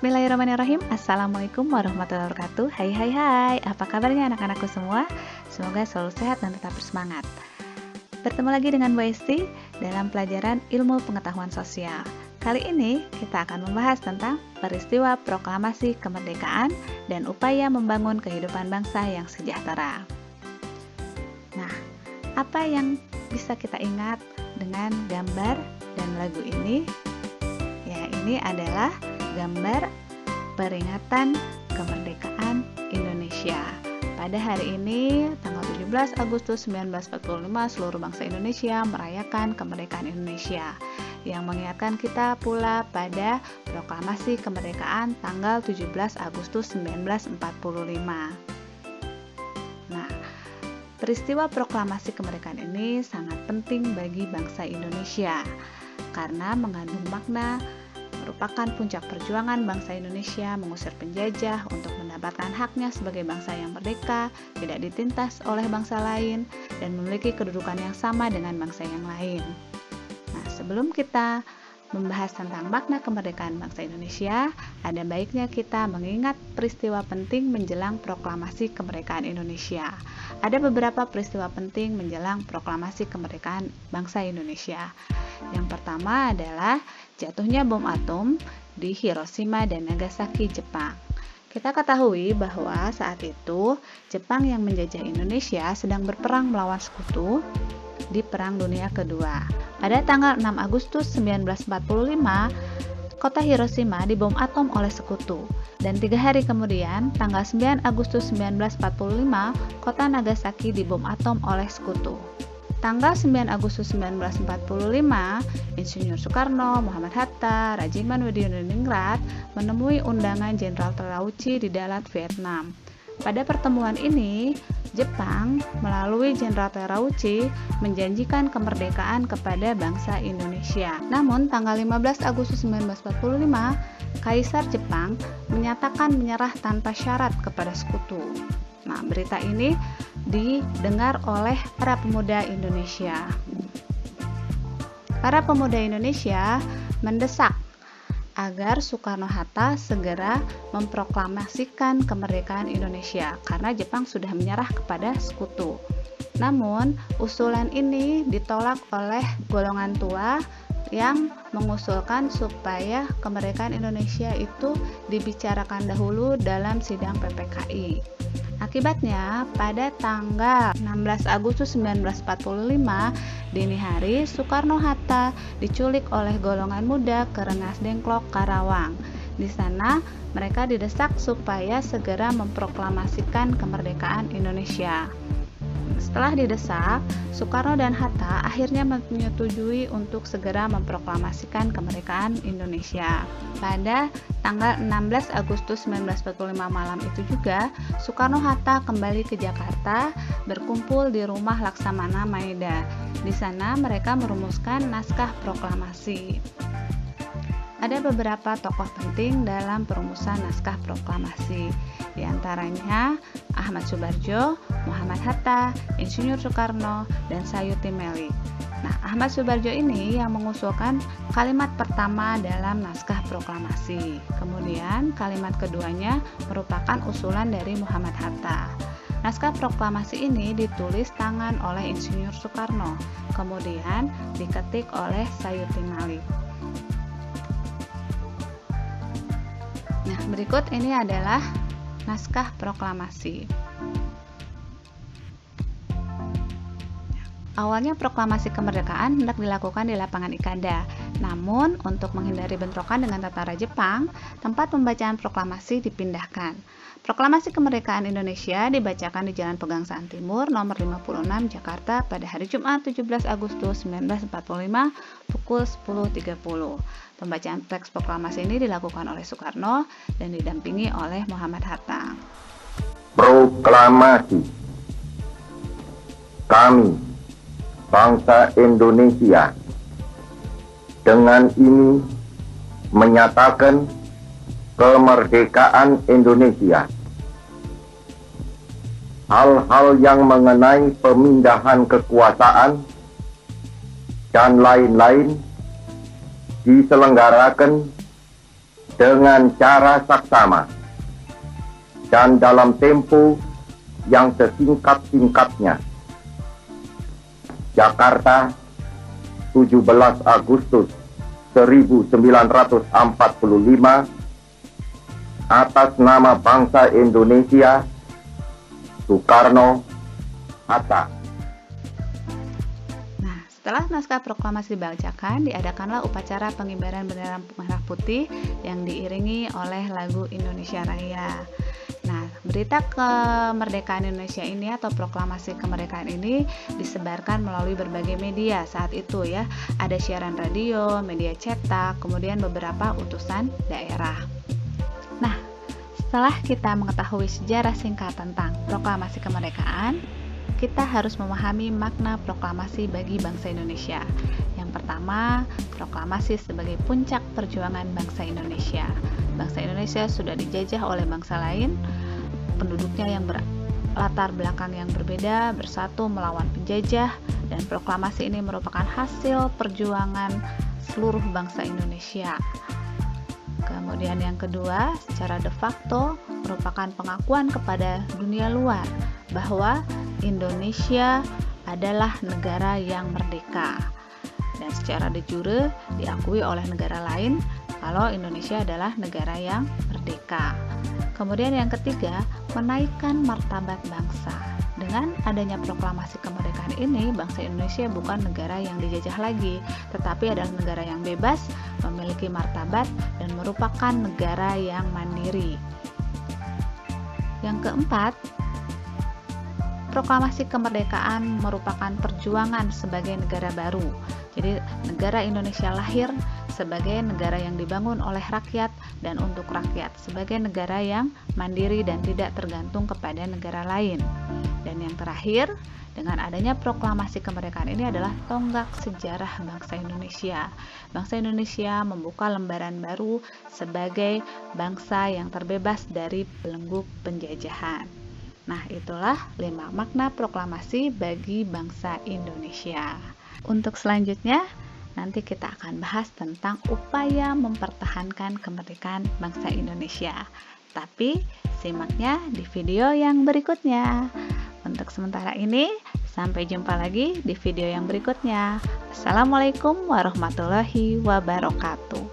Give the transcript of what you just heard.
Bismillahirrahmanirrahim. Assalamualaikum warahmatullahi wabarakatuh. Hai, apa kabarnya anak-anakku semua? Semoga selalu sehat dan tetap bersemangat. Bertemu lagi dengan Bu Esti dalam pelajaran ilmu pengetahuan sosial. Kali ini kita akan membahas tentang peristiwa proklamasi kemerdekaan dan upaya membangun kehidupan bangsa yang sejahtera. Nah, apa yang bisa kita ingat dengan gambar dan lagu ini? Ya, ini adalah gambar peringatan kemerdekaan Indonesia. Pada hari ini, tanggal 17 Agustus 1945, seluruh bangsa Indonesia merayakan kemerdekaan Indonesia, yang mengingatkan kita pula pada proklamasi kemerdekaan tanggal 17 Agustus 1945. Nah, peristiwa proklamasi kemerdekaan ini sangat penting bagi bangsa Indonesia karena mengandung makna merupakan puncak perjuangan bangsa Indonesia mengusir penjajah untuk mendapatkan haknya sebagai bangsa yang merdeka, tidak ditindas oleh bangsa lain, dan memiliki kedudukan yang sama dengan bangsa yang lain. Nah, sebelum kita membahas tentang makna kemerdekaan bangsa Indonesia, ada baiknya kita mengingat peristiwa penting menjelang proklamasi kemerdekaan Indonesia. Ada beberapa peristiwa penting menjelang proklamasi kemerdekaan bangsa Indonesia. Yang pertama adalah jatuhnya bom atom di Hiroshima dan Nagasaki, Jepang. Kita ketahui bahwa saat itu Jepang yang menjajah Indonesia sedang berperang melawan sekutu di Perang Dunia Kedua. Pada tanggal 6 Agustus 1945, kota Hiroshima dibom atom oleh sekutu. Dan 3 hari kemudian, tanggal 9 Agustus 1945, kota Nagasaki dibom atom oleh sekutu. Tanggal 9 Agustus 1945, Insinyur Soekarno, Muhammad Hatta, Rajiman Weddireningrat menemui undangan Jenderal Terauchi di Dalat, Vietnam. Pada pertemuan ini, Jepang melalui Jenderal Terauchi menjanjikan kemerdekaan kepada bangsa Indonesia. Namun, tanggal 15 Agustus 1945, Kaisar Jepang menyatakan menyerah tanpa syarat kepada sekutu. Nah, berita ini didengar oleh para pemuda Indonesia. Para pemuda Indonesia mendesak agar Soekarno-Hatta segera memproklamasikan kemerdekaan Indonesia karena Jepang sudah menyerah kepada sekutu. Namun, usulan ini ditolak oleh golongan tua yang mengusulkan supaya kemerdekaan Indonesia itu dibicarakan dahulu dalam sidang PPKI. Akibatnya, pada tanggal 16 Agustus 1945 dini hari, Soekarno-Hatta diculik oleh golongan muda ke Rengas Dengklok, Karawang. Di sana, mereka didesak supaya segera memproklamasikan kemerdekaan Indonesia. Setelah didesak, Soekarno dan Hatta akhirnya menyetujui untuk segera memproklamasikan kemerdekaan Indonesia. Pada tanggal 16 Agustus 1945 malam itu juga, Soekarno-Hatta kembali ke Jakarta berkumpul di rumah Laksamana Maeda. Di sana mereka merumuskan naskah proklamasi. Ada beberapa tokoh penting dalam perumusan naskah proklamasi, di antaranya Ahmad Soebardjo, Muhammad Hatta, Insinyur Soekarno, dan Sayuti Melik. Nah, Ahmad Soebardjo ini yang mengusulkan kalimat pertama dalam naskah proklamasi. Kemudian kalimat keduanya merupakan usulan dari Muhammad Hatta. Naskah proklamasi ini ditulis tangan oleh Insinyur Soekarno, kemudian diketik oleh Sayuti Melik. Nah, berikut ini adalah naskah proklamasi. Awalnya proklamasi kemerdekaan hendak dilakukan di lapangan Ikada. Namun, untuk menghindari bentrokan dengan tentara Jepang, tempat pembacaan proklamasi dipindahkan. Proklamasi kemerdekaan Indonesia dibacakan di Jalan Pegangsaan Timur nomor 56 Jakarta pada hari Jumat 17 Agustus 1945 pukul 10.30. Pembacaan teks proklamasi ini dilakukan oleh Soekarno dan didampingi oleh Muhammad Hatta. Proklamasi. Kami, bangsa Indonesia, dengan ini menyatakan kemerdekaan Indonesia. Hal-hal yang mengenai pemindahan kekuasaan dan lain-lain diselenggarakan dengan cara saksama dan dalam tempo yang sesingkat-singkatnya. Jakarta, 17 Agustus 1945, atas nama bangsa Indonesia, Soekarno Hatta. Nah, setelah naskah proklamasi dibacakan, diadakanlah upacara pengibaran bendera merah putih yang diiringi oleh lagu Indonesia Raya. Nah, berita kemerdekaan Indonesia ini atau proklamasi kemerdekaan ini disebarkan melalui berbagai media saat itu ya. Ada siaran radio, media cetak, kemudian beberapa utusan daerah. Nah, setelah kita mengetahui sejarah singkat tentang proklamasi kemerdekaan, kita harus memahami makna proklamasi bagi bangsa Indonesia. Yang pertama, proklamasi sebagai puncak perjuangan bangsa Indonesia. Bangsa Indonesia sudah dijajah oleh bangsa lain, penduduknya yang berlatar belakang yang berbeda, bersatu melawan penjajah, dan proklamasi ini merupakan hasil perjuangan seluruh bangsa Indonesia. Kemudian yang kedua, secara de facto merupakan pengakuan kepada dunia luar bahwa Indonesia adalah negara yang merdeka. Dan secara de jure diakui oleh negara lain kalau Indonesia adalah negara yang merdeka. Kemudian yang ketiga, menaikkan martabat bangsa. Dengan adanya proklamasi kemerdekaan ini, bangsa Indonesia bukan negara yang dijajah lagi, tetapi adalah negara yang bebas, memiliki martabat, dan merupakan negara yang mandiri. Yang keempat, proklamasi kemerdekaan merupakan perjuangan sebagai negara baru. Jadi, negara Indonesia lahir sebagai negara yang dibangun oleh rakyat dan untuk rakyat, sebagai negara yang mandiri dan tidak tergantung kepada negara lain. Dan yang terakhir, dengan adanya proklamasi kemerdekaan ini adalah tonggak sejarah bangsa Indonesia. Bangsa Indonesia membuka lembaran baru sebagai bangsa yang terbebas dari belenggu penjajahan. Nah, itulah 5 makna proklamasi bagi bangsa Indonesia. Untuk selanjutnya, nanti kita akan bahas tentang upaya mempertahankan kemerdekaan bangsa Indonesia. Tapi, simaknya di video yang berikutnya. Untuk sementara ini, sampai jumpa lagi di video yang berikutnya. Assalamualaikum warahmatullahi wabarakatuh.